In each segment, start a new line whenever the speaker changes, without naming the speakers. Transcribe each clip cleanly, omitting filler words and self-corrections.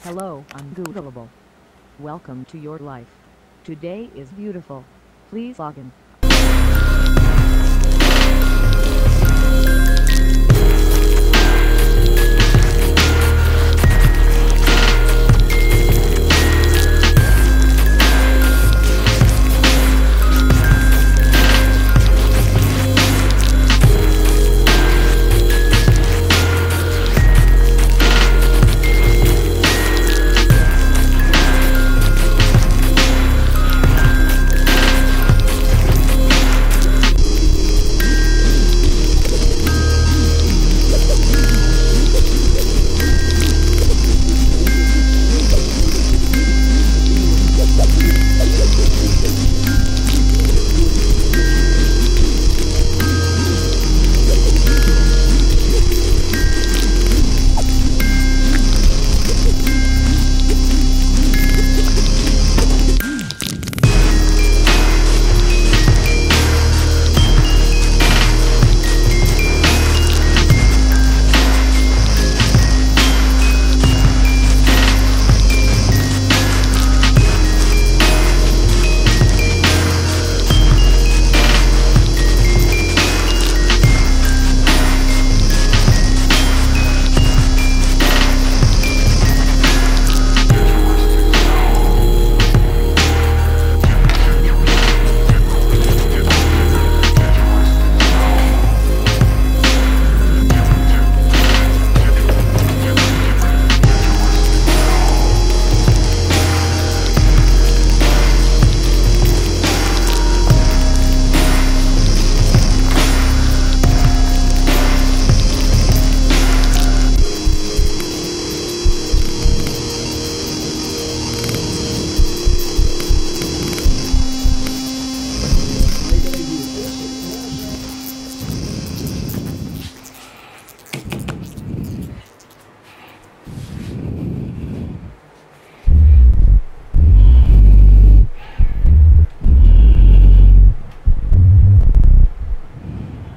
Hello, Ungoogleable. Welcome to your life. Today is beautiful. Please log in.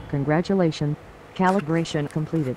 Congratulations, calibration completed.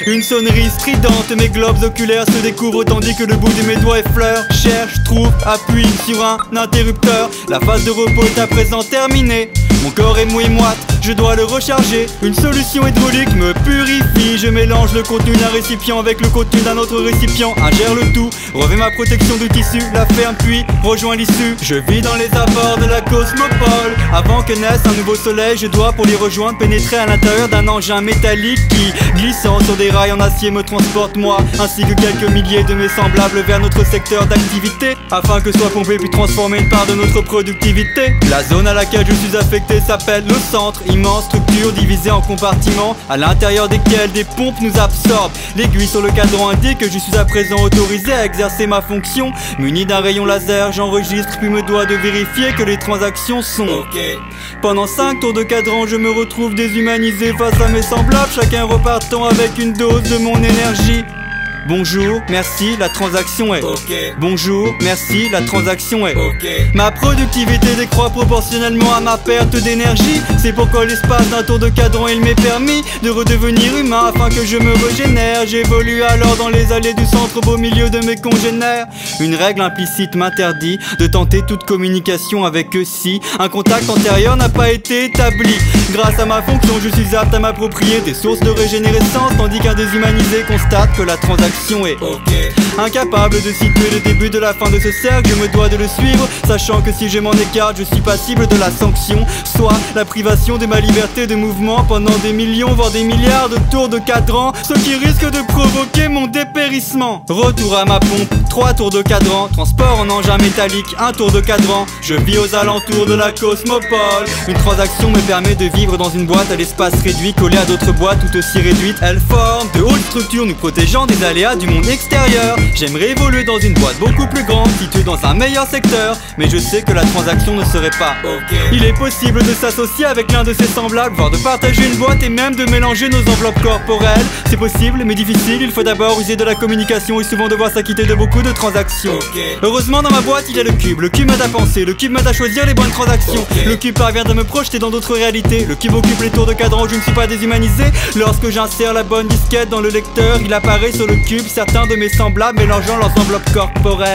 Une sonnerie stridente, mes globes oculaires se découvrent tandis que le bout de mes doigts effleure. Cherche, trouve, appuie sur un interrupteur. La phase de repos est à présent terminée. Mon corps est mou et moite, je dois le recharger. Une solution hydraulique me purifie. Je mélange le contenu d'un récipient avec le contenu d'un autre récipient. Ingère le tout, revêt ma protection de tissu, la ferme puis rejoins l'issue. Je vis dans les abords de la cosmopole. Avant que naisse un nouveau soleil, je dois pour l'y rejoindre pénétrer à l'intérieur d'un engin métallique qui, glissant sur des rails en acier, me transporte moi ainsi que quelques milliers de mes semblables vers notre secteur d'activité, afin que soit pompé puis transformé une part de notre productivité. La zone à laquelle je suis affecté s'appelle le centre, immense structure divisée en compartiments à l'intérieur desquels des pompes nous absorbent. L'aiguille sur le cadran indique que je suis à présent autorisé à exercer ma fonction. Muni d'un rayon laser, j'enregistre puis me dois de vérifier que les transactions sont OK. Pendant 5 tours de cadran, je me retrouve déshumanisé face à mes semblables, chacun repartant avec une dose de mon énergie. Bonjour, merci, la transaction est OK. Bonjour, merci, la transaction est OK. Ma productivité décroît proportionnellement à ma perte d'énergie. C'est pourquoi l'espace d'un tour de cadran il m'est permis de redevenir humain afin que je me régénère. J'évolue alors dans les allées du centre au beau milieu de mes congénères. Une règle implicite m'interdit de tenter toute communication avec eux si un contact antérieur n'a pas été établi. Grâce à ma fonction, je suis apte à m'approprier des sources de régénérescence, tandis qu'un déshumanisé constate que la transaction connexion est incapable de situer le début de la fin de ce cercle. Je me dois de le suivre, sachant que si je m'en écarte, je suis passible de la sanction, soit la privation de ma liberté de mouvement pendant des millions, voire des milliards de tours de cadran, ce qui risque de provoquer mon dépérissement. Retour à ma pompe, 3 tours de cadran, transport en engin métallique, 1 tour de cadran. Je vis aux alentours de la cosmopole. Une transaction me permet de vivre dans une boîte à l'espace réduit, collée à d'autres boîtes tout aussi réduites. Elle forme de hautes structures nous protégeant des aléas du monde extérieur. J'aimerais évoluer dans une boîte beaucoup plus grande, située dans un meilleur secteur, mais je sais que la transaction ne serait pas Il est possible de s'associer avec l'un de ses semblables, voire de partager une boîte et même de mélanger nos enveloppes corporelles. C'est possible mais difficile, il faut d'abord user de la communication et souvent devoir s'acquitter de beaucoup de transactions. Heureusement dans ma boîte il y a le cube m'aide à penser, le cube m'aide à choisir les bonnes transactions. Le cube parvient à me projeter dans d'autres réalités, le cube occupe les tours de cadran où je ne suis pas déshumanisé. Lorsque j'insère la bonne disquette dans le lecteur, il apparaît sur le cube certains de mes semblables mélangeant leurs enveloppes corporelles.